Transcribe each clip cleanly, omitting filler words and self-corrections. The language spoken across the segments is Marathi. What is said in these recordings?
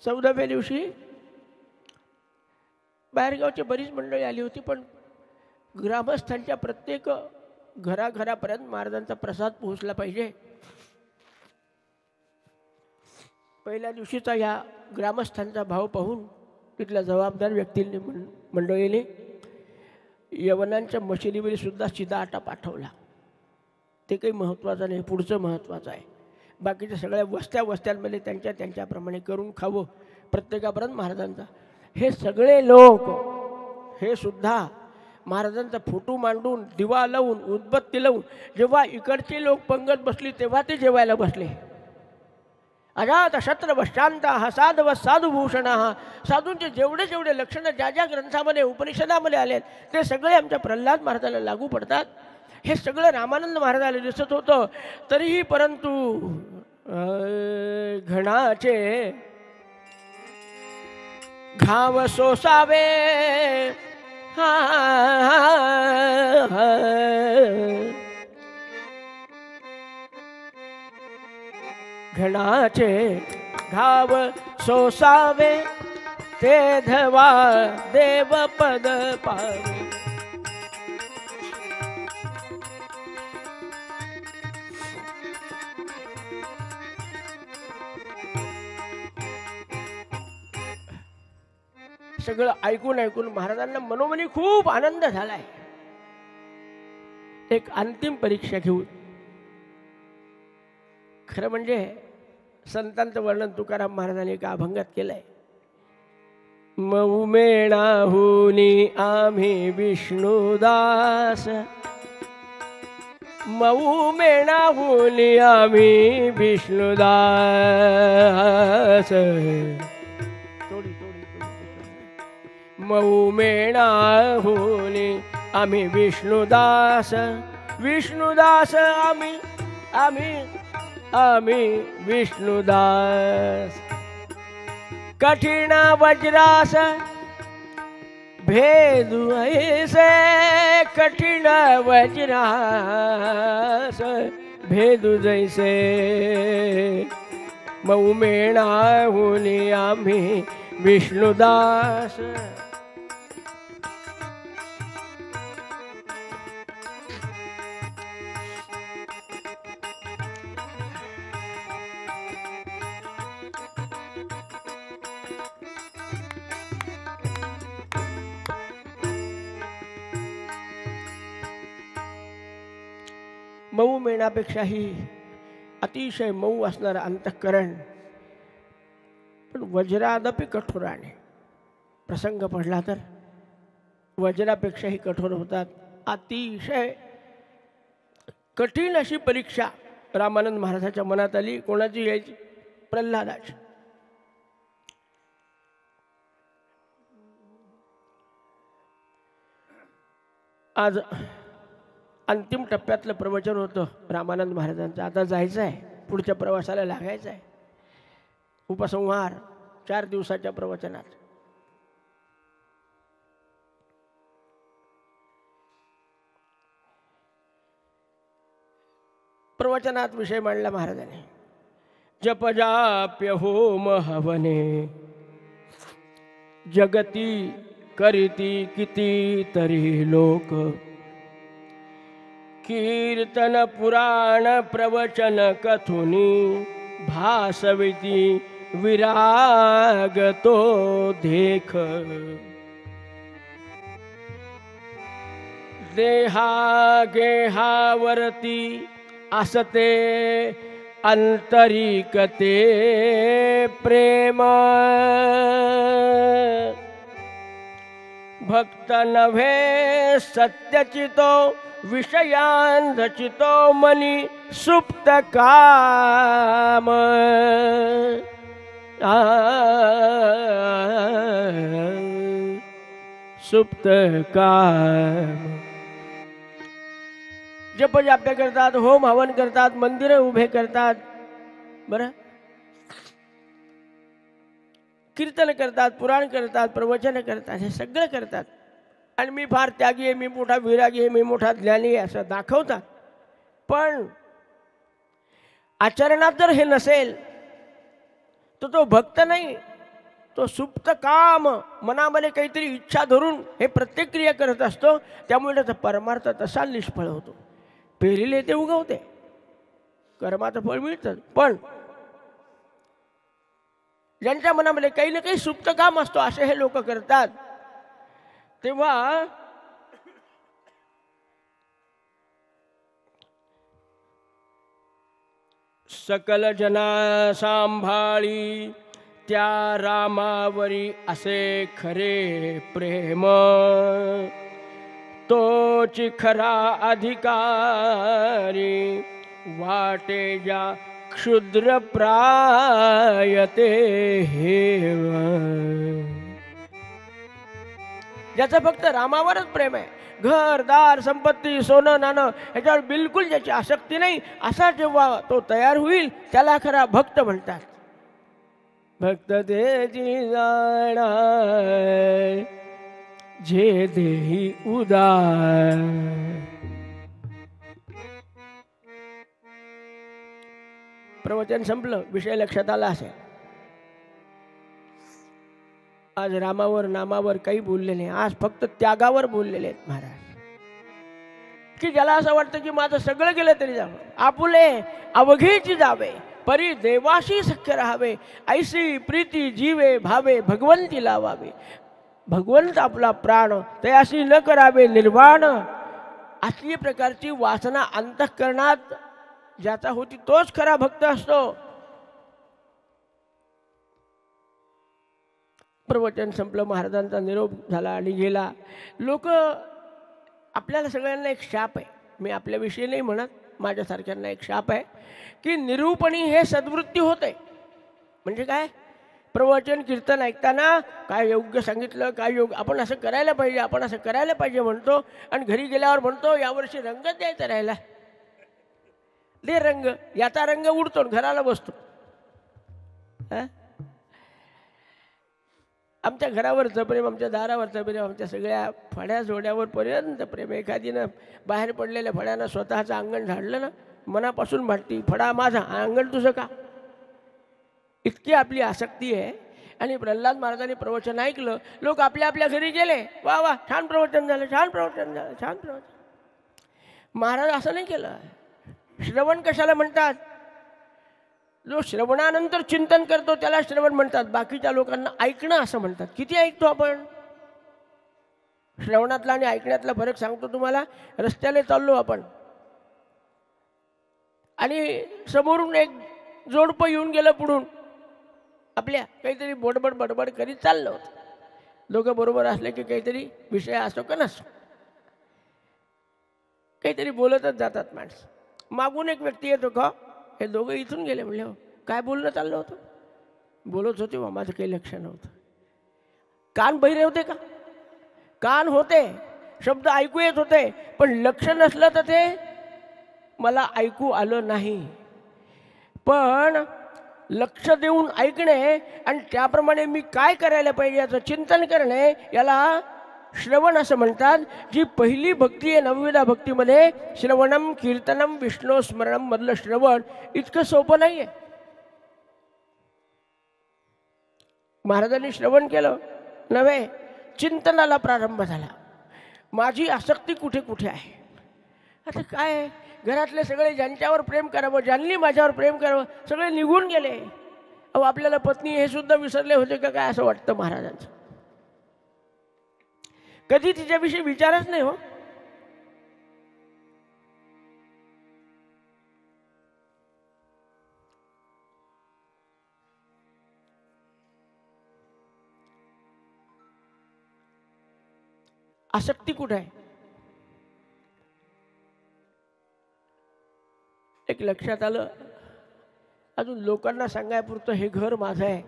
14व्या दिवशी बाहेरगावची बरीच मंडळी आली होती, पण ग्रामस्थांच्या प्रत्येक घराघरापर्यंत महाराजांचा प्रसाद पोहोचला पाहिजे. पहिल्या दिवशीचा या ग्रामस्थांचा भाव पाहून तिथल्या जबाबदार व्यक्तींनी मंडळीने यवनांच्या मशिदीमध्ये सुद्धा शिदा आटा पाठवला. ते काही महत्त्वाचं नाही, पुढचं महत्त्वाचं आहे. बाकीच्या सगळ्या वस्त्यांमध्ये त्यांच्याप्रमाणे करून खावं प्रत्येकापर्यंत महाराजांचा. हे सगळे लोक हे सुद्धा महाराजांचा फोटो मांडून दिवा लावून उदबत्ती लावून जेव्हा इकडचे लोक पंगत बसली तेव्हा ते जेवायला बसले. अजात शत्र शांत हा साधव साधुभूषण हा. साधूंचे जेवढे जेवढे लक्षणं ज्या ज्या ग्रंथामध्ये उपनिषदामध्ये आले ते सगळे आमच्या प्रल्हाद महाराजाला लागू पडतात. हे सगळं रामानंद महाराजाला दिसत होतं. तरीही परंतु घणाचे घाव सोसावे घणाचे घाव सोसावे ते धवा देव पद पावे. सगळं ऐकून ऐकून महाराजांना मनोमनी खूप आनंद झालाय. एक अंतिम परीक्षा घेऊन खरं म्हणजे संतांचं वर्णन तुकाराम महाराजांनी एका अभंगात केलंय. मऊ मेणाहुनी आम्ही विष्णुदास, मऊ मेणाहुनी आम्ही विष्णुदास. मऊ मेणाहुनी आम्ही विष्णुदास, विष्णुदास आम्ही आम्ही आम्ही विष्णुदास. कठीण वज्रास भेदू ऐसे, कठीण वज्रास भेदू जैसे. मऊ मेणाहुनी आम्ही विष्णुदास. मऊ मेणापेक्षाही अतिशय मऊ असणारं अंतःकरण, पण वज्रादपि कठोराने. प्रसंग पडला तर वज्रापेक्षाही कठोर होतात. अतिशय कठीण अशी परीक्षा रामानंद महाराजांच्या मनात आली. कोणाची यायची? प्रल्हादाची. आज अंतिम टप्प्यातलं प्रवचन होतं रामानंद महाराजांचं. आता जायचं आहे, पुढच्या प्रवासाला लागायचं आहे. उपसंहार 4 दिवसाच्या प्रवचनात. प्रवचनात विषय मांडला महाराजांनी. जप जाप्य होम हवने जगती करीती किती तरी लोक. कीर्तन पुराण प्रवचन कथुनी भासविती विराग तो देख. देहा गेहावरती असते अंतरिकते प्रेम. भक्त नव्हे सत्यचितो विषयांधचितो मनी सुप्त काम. सुप्त काम. जप जाप्य करतात, होम हवन करतात, मंदिरं उभे करतात, बरं, कीर्तन करतात, पुराण करतात, प्रवचन करतात, हे सगळं करतात. आणि मी फार त्यागी आहे, मी मोठा विरागी आहे, मी मोठा ज्ञानी आहे असं दाखवतात. पण आचरणात जर हे नसेल तर तो भक्त नाही, तो सुप्त काम मनामध्ये काहीतरी इच्छा धरून हे प्रत्येक क्रिया करत असतो, त्यामुळे त्याचा परमार्थ तसा निष्फळ होतो. पेरीले ते उगवते, कर्माचं फळ मिळतं. पण ज्यांच्या मनामध्ये काही ना काही सुप्त काम असतो असे हे लोक करतात, तेव्हा सकल जना सांभाळी त्या रामावरी असे खरे प्रेम, तोच खरा अधिकारी वाटे ज्या क्षुद्र प्रायते हेव. ज्याचं फक्त रामावरच प्रेम आहे, घरदार संपत्ती सोनं नाणं ह्याच्यावर बिलकुल ज्याची आसक्ती नाही, असा जेव्हा तो तयार होईल त्याला खरा भक्त म्हणतात. भक्त तेची जाणा जे देही उदार. प्रवचन संपलं, विषय लक्षात आला असेल. आज रामावर नामावर काही बोलले नाही, आज फक्त त्यागावर बोललेले आहेत महाराज. की ज्याला असं वाटतं की माझं सगळं गेलं तरी जावं, आपुले अवघेची जावे, परी देवाशी सख्य राहावे, ऐसी प्रीती जीवे भावे भगवंती लावावे. भगवंत आपला प्राण तयाशी न करावे निर्वाण. असली प्रकारची वासना अंतःकरणात ज्याचा होती तोच खरा भक्त असतो. प्रवचन संपलं, महाराजांचा निरोप झाला आणि गेला. लोक आपल्याला सगळ्यांना एक शाप आहे, मी आपल्याविषयी नाही म्हणत, माझ्यासारख्यांना एक शाप आहे की निरूपणी हे सद्वृत्ती होते. म्हणजे काय, प्रवचन कीर्तन ऐकताना काय योग्य सांगितलं, काय योग्य, आपण असं करायला पाहिजे, आपण असं करायला पाहिजे म्हणतो, आणि घरी गेल्यावर म्हणतो यावर्षी रंग द्यायचा राहिला, दे रंग. याचा रंग उडतो, घराला बसतो. आमच्या घरावरचं प्रेम, आमच्या दारावरचं प्रेम, आमच्या सगळ्या फड्या जोड्यावर पर्यंत प्रेम. एखादीनं बाहेर पडलेल्या फड्यानं स्वतःचं अंगण झाडलं ना, मनापासून भाटती, फडा माझा, अंगण तुझं का. इतकी आपली आसक्ती आहे. आणि प्रल्हाद महाराजांनी प्रवचन ऐकलं, लोक आपल्या आपल्या घरी गेले, वा वा छान प्रवचन झालं, छान प्रवचन झालं, छान प्रवचन. महाराज असं नाही केलं. श्रवण कशाला म्हणतात, जो श्रवणानंतर चिंतन करतो त्याला श्रवण म्हणतात. बाकीच्या लोकांना ऐकणं असं म्हणतात. किती ऐकतो आपण. श्रवणातला आणि ऐकण्यातला फरक सांगतो तुम्हाला. रस्त्याने चाललो आपण आणि समोरून एक जोडपं येऊन गेलं, पुढून आपल्या काहीतरी बडबड बडबड करीत चाललं होतं. दोघं बरोबर असले की काहीतरी विषय असो का नसो, काहीतरी बोलतच जातात माणसं. मागून एक व्यक्ती येतो, का हे दोघं इथून गेले. म्हणले हो, काय बोलणं चाललं होतं. बोलत होते, वा माझं काही लक्ष नव्हतं. कान बहिरे होते का, कान होते, शब्द ऐकू येत होते, पण लक्ष नसलं तर ते मला ऐकू आलं नाही. पण लक्ष देऊन ऐकणे आणि त्याप्रमाणे मी काय करायला पाहिजे याचं चिंतन करणे, याला श्रवण असं म्हणतात. जी पहिली भक्ती आहे नवविधा भक्तीमध्ये, श्रवणम कीर्तनम विष्णू स्मरणम मधलं श्रवण इतकं सोपं नाही आहे. महाराजांनी श्रवण केलं नव्हे, चिंतनाला प्रारंभ झाला. माझी आसक्ती कुठे कुठे आहे. आता काय, घरातले सगळे ज्यांच्यावर प्रेम करावं, ज्यांनी माझ्यावर प्रेम करावं, सगळे निघून गेले. अहो, आपल्याला पत्नी हे सुद्धा विसरले होते का काय असं वाटतं महाराजांचं. कधी तिच्याविषयी विचारच नाही हो. आसक्ती कुठे आहे. एक लक्षात आलं, अजून लोकांना सांगायपुरतं हे घर माझं आहे,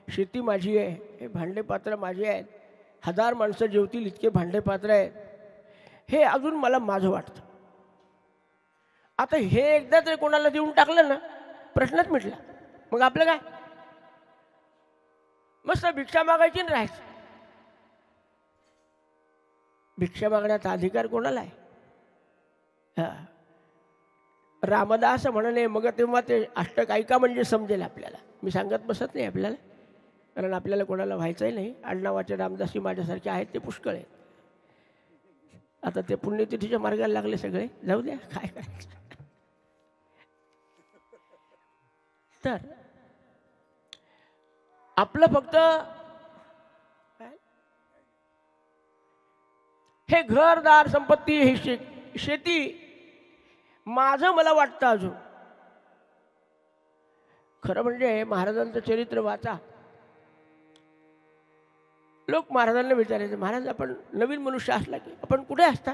शेती माझी आहे, हे भांडे पात्र माझे आहेत, 1000 माणसं जेवतील इतके भांडे पात्र आहेत, हे अजून मला माझं वाटतं. आता हे एकदा तरी कोणाला देऊन टाकलं ना, प्रश्नच मिटला. मग आपलं काय, मस्त भिक्षा मागायची आणि राहायचं. भिक्षा मागण्याचा अधिकार कोणाला आहे. रामदास म्हणाले, मग तेव्हा ते अष्टक ऐका म्हणजे समजेल आपल्याला. मी सांगत बसत नाही आपल्याला. कारण आपल्याला कोणाला व्हायचंही नाही. आडनावाचे रामदासी माझ्यासारखे आहेत ते पुष्कळ आहेत. आता ते पुण्यतिथीच्या मार्गाला लागले सगळे, जाऊ द्या, काय करायचं. तर आपलं फक्त हे घरदार संपत्ती, ही शेती माझं मला वाटतं. अजून खरं म्हणजे महाराजांचं चरित्र वाचा. लोक महाराजांना विचारायचे, महाराज आपण नवीन मनुष्य असला की आपण कुठे असता,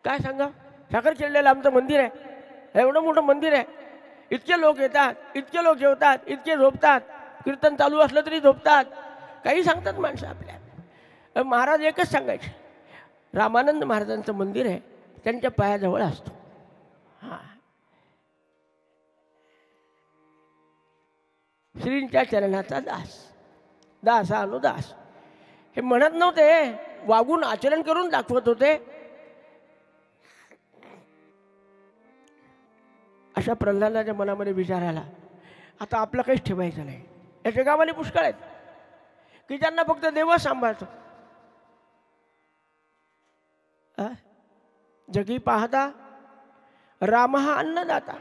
काय सांगा. साखरखेड्याला आमचं मंदिर आहे, एवढं मोठं मंदिर आहे, इतके लोक येतात, इतके लोक जेवतात, इतके झोपतात, कीर्तन चालू असलं तरी झोपतात, काही सांगतात माणसं आपल्या. महाराज एकच सांगायचे, रामानंद महाराजांचं मंदिर आहे, त्यांच्या पायाजवळ असतो. हां, श्रींच्या चरणाचा दास, दास अनुदास हे म्हणत नव्हते, वागून आचरण करून दाखवत होते. अशा प्रल्हादाच्या मनामध्ये विचार आला, आता आपलं काहीच ठेवायचं नाही. या जगामध्ये पुष्कळ आहेत की ज्यांना फक्त देव सांभाळतो. जगी पाहता राम हा अन्नदाता.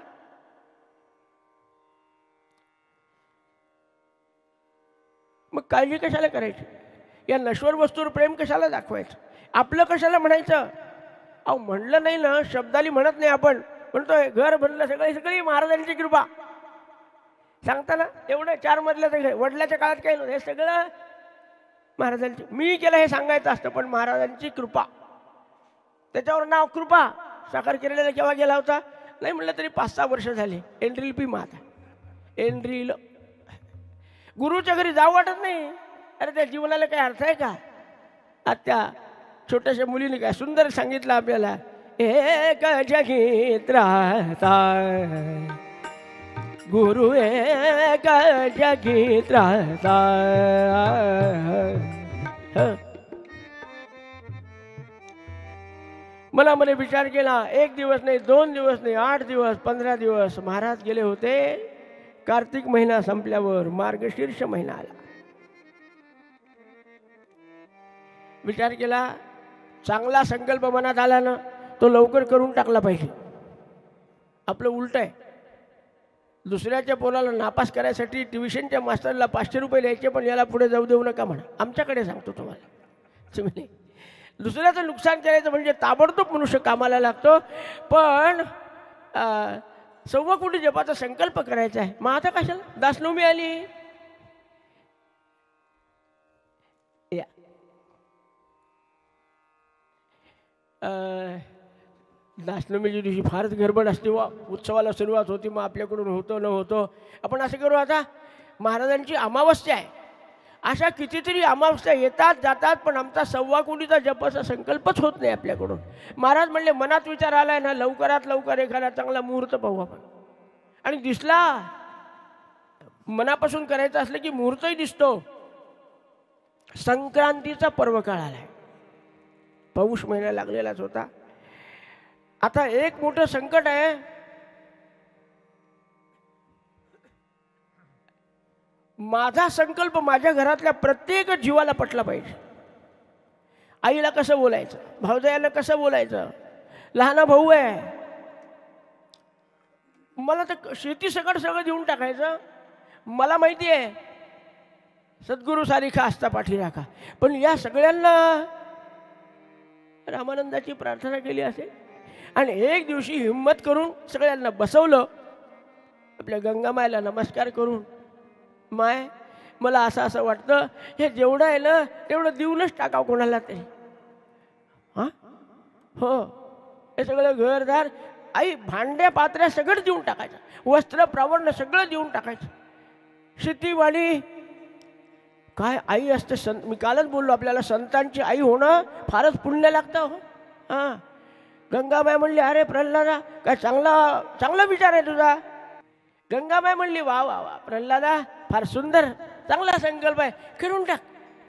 मग काळजी कशाला करायची, या नश्वर वस्तूवर प्रेम कशाला दाखवायचं, आपलं कशाला म्हणायचं. अहो म्हणलं नाही ना, शब्दाली म्हणत नाही आपण, म्हणतोय घर बनलं सगळी सगळी महाराजांची कृपा. सांगता ना एवढं 4 मजल्याचं वडिलाच्या काळात काही नव्हतं, हे सगळं महाराजांची. मी केलं हे सांगायचं असतं, पण महाराजांची कृपा, त्याच्यावर नाव कृपा. साखरखेड्याला केव्हा गेला होता, नाही म्हटलं तरी 5-6 वर्ष झाले. एंड्रिल पी माता, एंड्रिल. गुरुच्या घरी जाऊ वाटत नाही. अरे त्या जीवनाला काही अर्थ आहे का. आता त्या छोट्याशा मुलीने काय सुंदर सांगितलं आपल्याला, एक जगीत राहता गुरु, एक जगीत राहता. मनामध्ये विचार केला, 1 दिवस नाही, 2 दिवस नाही, 8 दिवस, 15 दिवस महाराज गेले होते. कार्तिक महिना संपल्यावर मार्गशीर्ष महिना आला. विचार केला, चांगला संकल्प मनात आला ना, तो लवकर करून टाकला पाहिजे. आपलं उलट आहे, दुसऱ्याच्या पोराला नापास करायसाठी ट्युशनच्या मास्टरला 500 रुपये द्यायचे, पण याला पुढे जाऊ देऊ नका म्हणा. आमच्याकडे सांगतो तुम्हाला, तुम्ही दुसऱ्याचं नुकसान करायचं म्हणजे ताबडतोब मनुष्य कामाला लागतो. पण 1.25 कोटी जपाचा संकल्प करायचा आहे, मग आता कशाला. दासनवमी आली, या दासनवमीच्या दिवशी फारच गडबड असते वा, उत्सवाला सुरुवात होती, मग आपल्याकडून होतो न होतो. आपण असं करू, आता महाराजांची अमावस्या आहे, अशा कितीतरी अमावस्या येतात जातात, पण आमचा 1.25 कोटीचा जपाचा संकल्पच होत नाही आपल्याकडून. महाराज म्हणले, मनात विचार आलाय ना, लवकरात लवकर एखादा चांगला मुहूर्त पाहू आपण. आणि दिसला, मनापासून करायचं असलं की मुहूर्तही दिसतो. संक्रांतीचा पर्व काळ आलाय, पौष महिना लागलेलाच होता. आता एक मोठं संकट आहे, माझा संकल्प माझ्या घरातल्या प्रत्येक जीवाला पटला पाहिजे. आईला कसं बोलायचं, भावजायाला कसं बोलायचं, लहान भाऊ आहे, मला तर शेती सगळं देऊन टाकायचं. मला माहिती आहे सद्गुरू सारिखा असता पाठी राखा, पण या सगळ्यांना रामानंदाची प्रार्थना केली असेल. आणि एक दिवशी हिम्मत करून सगळ्यांना बसवलं, आपल्या गंगामायला नमस्कार करून, माय मला असं वाटतं, हे जेवढं आहे ना तेवढं देऊनच टाकावं कोणाला तरी. हां हो, हे सगळं घरदार, आई भांड्या पात्र्या सगळं देऊन टाकायचं, वस्त्र प्रावरण सगळं देऊन टाकायचं. शेतीवाडी काय आई असते. मी कालच बोललो आपल्याला, संतांची आई होणं फारच पुण्य लागतं हो. हां, गंगाबाई म्हणली, अरे प्रल्हादा काय चांगला विचार आहे तुझा. गंगाबाई म्हणली, वा वा वा प्रल्हादा, फार सुंदर, चांगला संकल्प आहे, करून टाक.